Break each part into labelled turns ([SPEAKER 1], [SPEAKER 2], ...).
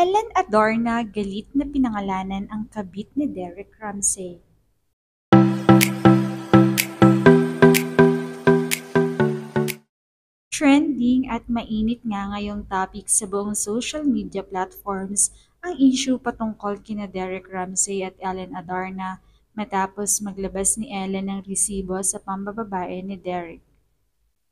[SPEAKER 1] Ellen Adorna galit na pinangalanan ang kabit ni Derek Ramsey. Trending at mainit nga ngayong topic sa buong social media platforms ang issue patungkol kina Derek Ramsey at Ellen Adarna matapos maglabas ni Ellen ng resibo sa pambababae ni Derek.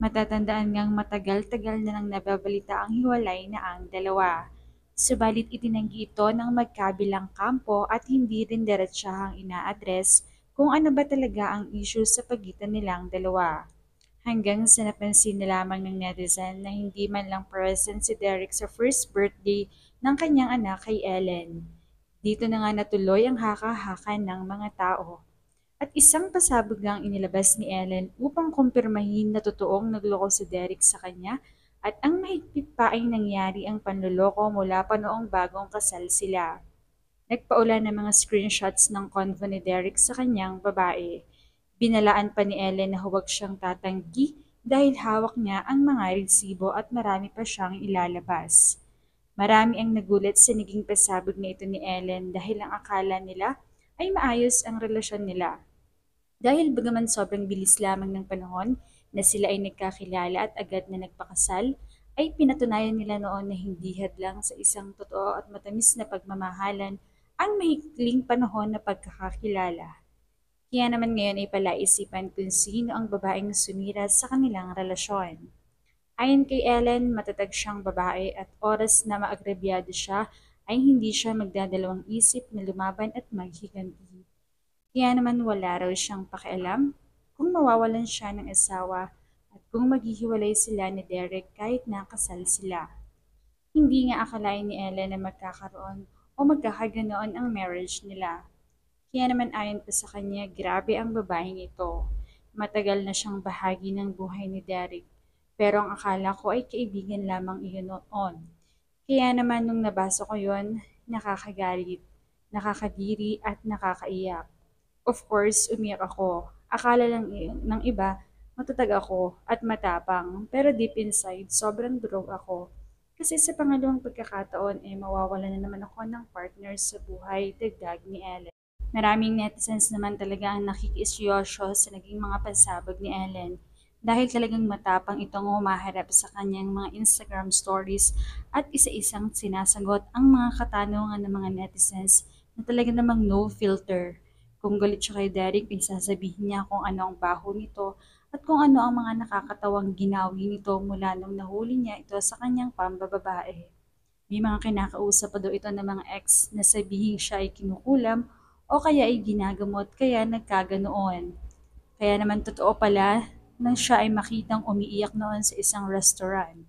[SPEAKER 1] Matatandaan ngang matagal-tagal na nang nababalita ang hiwalay na ang dalawa. Subalit itinanggi ito ng magkabilang kampo at hindi rin diretsahang ina-address kung ano ba talaga ang issue sa pagitan nilang dalawa. Hanggang sa napansin na lamang ng netizen na hindi man lang present si Derek sa first birthday ng kanyang anak kay Ellen. Dito na nga natuloy ang haka-haka ng mga tao. At isang pasabog lang inilabas ni Ellen upang kumpirmahin na totoong nagloko si Derek sa kanya at ang mahigpit pa ay nangyari ang panloloko mula pa noong bagong kasal sila. Nagpaula ng mga screenshots ng convo ni Derek sa kanyang babae. Binalaan pa ni Ellen na huwag siyang tatanggi dahil hawak niya ang mga resibo at marami pa siyang ilalabas. Marami ang nagulat sa naging pasabog na ito ni Ellen dahil ang akala nila ay maayos ang relasyon nila. Dahil bagaman sobrang bilis lamang ng panahon na sila ay nagkakilala at agad na nagpakasal, ay pinatunayan nila noon na hindi hadlang sa isang totoo at matamis na pagmamahalan ang mahikling panahon na pagkakakilala. Kaya naman ngayon ay palaisipan kung sino ang babaeng sumira sa kanilang relasyon. Ayon kay Ellen, matatag siyang babae at oras na maagrabyado siya ay hindi siya magdadalawang isip na lumaban at maghiganti. Kaya naman wala raw siyang pakialam kung mawawalan siya ng asawa at kung maghihiwalay sila ni Derek kahit nakasal sila. Hindi nga akalain ni Ellen na magkakaroon o magkakaganoon ang marriage nila. Kaya naman ayon pa sa kanya, grabe ang babaeng ito. Matagal na siyang bahagi ng buhay ni Derek. Pero ang akala ko ay kaibigan lamang iyon noon. Kaya naman nung nabasa ko yon, nakakagalit, nakakadiri at nakakaiyak. Of course, umiyak ako. Akala lang ng iba, matatag ako at matapang. Pero deep inside, sobrang durog ako. Kasi sa pangalawang pagkakataon, mawawala na naman ako ng partner sa buhay, dagdag ni Ellen. Maraming netizens naman talaga ang nakikiisyoso sa naging mga pagsabog ni Ellen dahil talagang matapang itong humaharap sa kanyang mga Instagram stories at isa-isang sinasagot ang mga katanungan ng mga netizens na talaga namang no filter. Kung galit siya kay Derek, ay sasabihin niya kung ano ang baho nito at kung ano ang mga nakakatawang ginawi nito mula nung nahuli niya ito sa kanyang pambababae. May mga kinakausap pa daw ito ng mga ex na sabihin siya ay kinukulam o kaya ay ginagamot kaya nagkaganoon. Kaya naman totoo pala nang siya ay makitang umiiyak noon sa isang restaurant.